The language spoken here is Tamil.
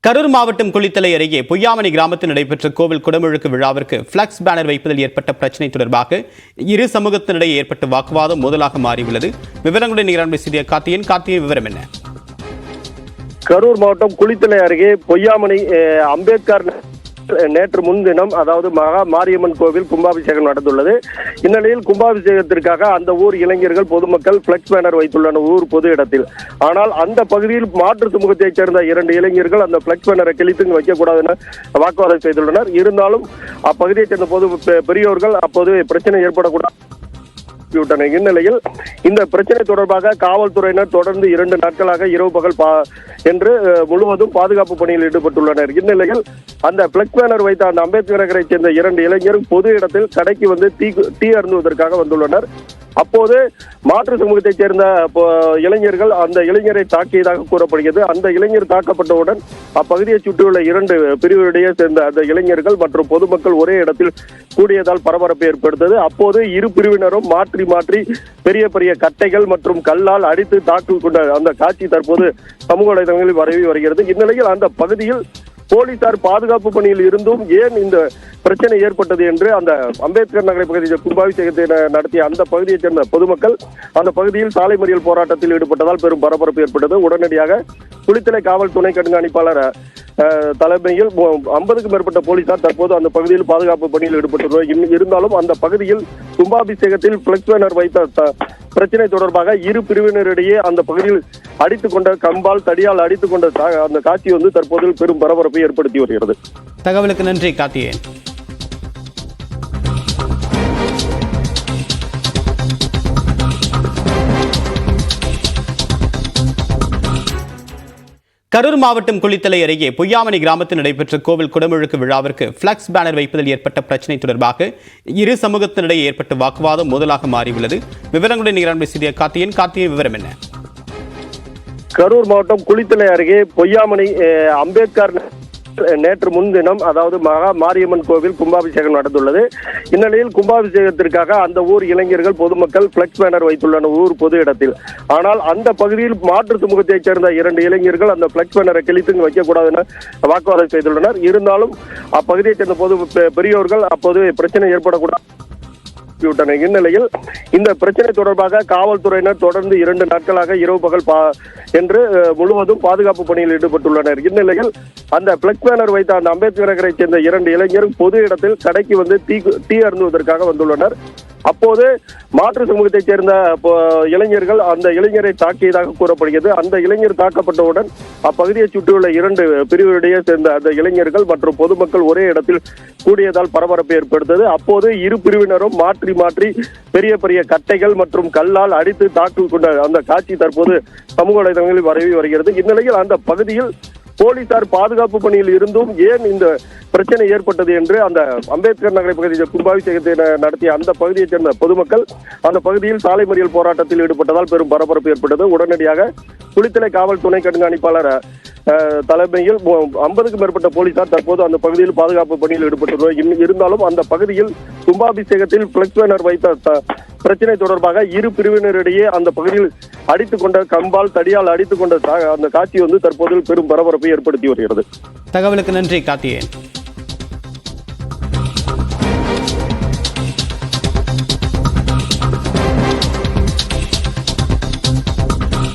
கரூர் மாவட்டம் குளித்தலை அருகே பொய்யாமணி கிராமத்தில் நடைபெற்ற கோவில் குடமுழுக்கு விழாவிற்கு பிளக்ஸ் பேனர் வைப்பதில் ஏற்பட்ட பிரச்சினை தொடர்பாக இரு சமூகத்தினிடையே ஏற்பட்ட வாக்குவாதம் மோதலாக மாறியுள்ளது. விவரங்களுடன் நிகழ்ச்சி செய்திய கார்த்தியின் விவரம் என்ன? கரூர் மாவட்டம் குளித்தலை அருகே பொய்யாமணி அம்பேத்கர் நேற்று முன்தினம் அதாவது மகா மாரியம்மன் கோவில் கும்பாபிஷேகம் நடந்துள்ளது. இந்நிலையில் கும்பாபிஷேகத்திற்காக அந்த ஊர் இளைஞர்கள் பொதுமக்கள் பிளக்ஸ் பேனர் வைத்துள்ளனர் ஊர் பொது இடத்தில். ஆனால் அந்த பகுதியில் மாற்று சமூகத்தைச் சேர்ந்த 2 இளைஞர்கள் அந்த பிளக்ஸ் பேனரை கிழித்து வைக்கக்கூடாது என வாக்குவாதம் செய்துள்ளனர். இருந்தாலும் அப்பகுதியைச் சேர்ந்த பொது பெரியோர்கள் அப்போது பிரச்சனை ஏற்படக்கூடாது. இந்நிலையில் இந்த பிரச்சனை தொடர்பாக காவல்துறையினர் தொடர்ந்து 2 நாட்களாக இரவு பகல் என்று முழுவதும் பாதுகாப்பு பணியில் ஈடுபட்டுள்ளனர். இந்நிலையில் அந்த பிளக்ஸ் பேனர் வைத்த அந்த அம்பேத்கர் நகரை சேர்ந்த 2 இளைஞர்கள் பொது இடத்தில் கடைக்கு வந்து டீ அருந்துவதற்காக வந்துள்ளனர். அப்போது மாற்று சமூகத்தைச் சேர்ந்த இளைஞர்கள் அந்த இளைஞரை தாக்கியதாக கூறப்படுகிறது. அந்த இளைஞர் தாக்கப்பட்டவுடன் அப்பகுதியை சுற்றியுள்ள 2 பிரிவுகளிடையே சேர்ந்த அந்த இளைஞர்கள் மற்றும் பொதுமக்கள் ஒரே இடத்தில் கூடியதால் பரபரப்பு ஏற்படுத்தது. அப்போது இரு பிரிவினரும் மாற்றி பெரிய கட்டைகள் மற்றும் கல்லால் அடித்து தாக்கல் கொண்ட அந்த காட்சி தற்போது சமூக வலைதளங்களில் பரவி வருகிறது. இந்நிலையில் அந்த பகுதியில் போலீசார் பாதுகாப்பு பணியில் இருந்தும் ஏன் இந்த பிரச்சனை ஏற்பட்டது என்று அந்த அம்பேத்கர் நகரை பகுதியில் கும்பாபிஷேகத்தை நடத்திய அந்த பகுதியைச் சேர்ந்த பொதுமக்கள் அந்த பகுதியில் சாலை மறியல் போராட்டத்தில் ஈடுபட்டதால் பெரும் பரபரப்பு ஏற்பட்டது. உடனடியாக குளித்தலை காவல் துணை கண்காணிப்பாளர் தலைமையில் 50க்கும் மேற்பட்ட போலீசார் தற்போது அந்த பகுதியில் பாதுகாப்பு பணியில் ஈடுபட்டுள்ளனர். இருந்தாலும் அந்த பகுதியில் கும்பாபிஷேகத்தில் பிளக்ஸ் பேனர் வைத்த பிரச்சனை தொடர்பாக இரு பிரிவினரிடையே அந்த பகுதியில் அடித்துக் கொண்ட கம்பால் தடியால் அடித்துக் கொண்ட அந்த காட்சி வந்து தற்போது பெரும் பரபரப்பை ஏற்படுத்தி வருகிறது. தகவலுக்கு நன்றி கார்த்திகேயன். கரூர் மாவட்டம் குளித்தலை அருகே பொய்யாமணி கிராமத்தில் நடைபெற்ற கோவில் குடமுழுக்கு விழாவிற்கு பிளக்ஸ் பேனர் வைப்பதில் ஏற்பட்ட பிரச்சினை தொடர்பாக இரு சமூகத்தினிடையே ஏற்பட்ட வாக்குவாதம் மோதலாக மாறியுள்ளது. விவரங்களுடன் நிகழ்ச்சி செய்திய கார்த்தியின் விவரம் என்ன? கரூர் மாவட்டம் குளித்தலை அருகே பொய்யாமணி அம்பேத்கர் நேற்று முன்தினம் அதாவது மகா மாரியம்மன் கோவில் கும்பாபிஷேகம் நடந்துள்ளது. இந்நிலையில் கும்பாபிஷேகத்திற்காக அந்த ஊர் இளைஞர்கள் பொதுமக்கள் பிளக்ஸ் பேனர் வைத்துள்ளனர் ஊர் பொது இடத்தில். ஆனால் அந்த பகுதியில் மாற்று சமூகத்தைச் சேர்ந்த 2 இளைஞர்கள் அந்த பிளக்ஸ் பேனரை கிழித்து வைக்கக்கூடாது என வாக்குவாதம் செய்துள்ளனர். இருந்தாலும் அப்பகுதியைச் சேர்ந்த பொது பெரியோர்கள் அப்போது பிரச்சனை ஏற்படக்கூடாது. இந்நிலையில் இந்த பிரச்சனை தொடர்பாக காவல்துறையினர் தொடர்ந்து 2 நாட்களாக இரவு பகல் என்று முழுவதும் பாதுகாப்பு பணியில் ஈடுபட்டுள்ளனர். இந்நிலையில் அந்த பிளக்ஸ் பேனர் வைத்த அந்த அம்பேத்கர் நகரை சேர்ந்த 2 இளைஞர்கள் பொது இடத்தில் கடைக்கு வந்து டீ அருந்துவதற்காக வந்துள்ளனர். அப்போது மாற்று சமூகத்தைச் சேர்ந்த இளைஞர்கள் அந்த இளைஞரை தாக்கியதாக கூறப்படுகிறது. அந்த இளைஞர் தாக்கப்பட்டவுடன் அப்பகுதியை சுற்றியுள்ள 2 பிரிவுகளிடையே சேர்ந்த அந்த இளைஞர்கள் மற்றும் பொதுமக்கள் ஒரே இடத்தில் கூடியதால் பரபரப்பு ஏற்படுத்தது. அப்போது இரு பிரிவினரும் மாற்றி பெரிய கட்டைகள் மற்றும் கல்லால் அடித்து தாக்கல் கொண்ட அந்த காட்சி தற்போது சமூக வலைதளங்களில் பரவி வருகிறது. இந்நிலையில் அந்த பகுதியில் போலீசார் பாதுகாப்பு பணியில் இருந்தும் ஏன் இந்த பிரச்சனை ஏற்பட்டது என்று அந்த அம்பேத்கர் நகரை பகுதியில் கும்பாபிஷேகத்தை நடத்திய அந்த பகுதியைச் சேர்ந்த பொதுமக்கள் அந்த பகுதியில் சாலை மறியல் போராட்டத்தில் ஈடுபட்டதால் பெரும் பரபரப்பு ஏற்பட்டது. உடனடியாக குளித்தலை காவல் துணை கண்காணிப்பாளர் தலைமையில் 50க்கும் மேற்பட்ட போலீசார் தற்போது அந்த பகுதியில் பாதுகாப்பு பணியில் ஈடுபட்டுள்ளனர். இருந்தாலும் அந்த பகுதியில் கும்பாபிஷேகத்தில் பிளக்ஸ் பேனர் வைத்த பிரச்சனை தொடர்பாக இரு பிரிவினரிடையே அந்த பகுதியில் அடித்துக் கொண்ட கம்பால் தடியால் அடித்துக் கொண்ட அந்த காட்சி வந்து தற்போது பெரும் பரபரப்பை ஏற்படுத்தி வருகிறது. தகவலுக்கு நன்றி கார்த்திகேயன்.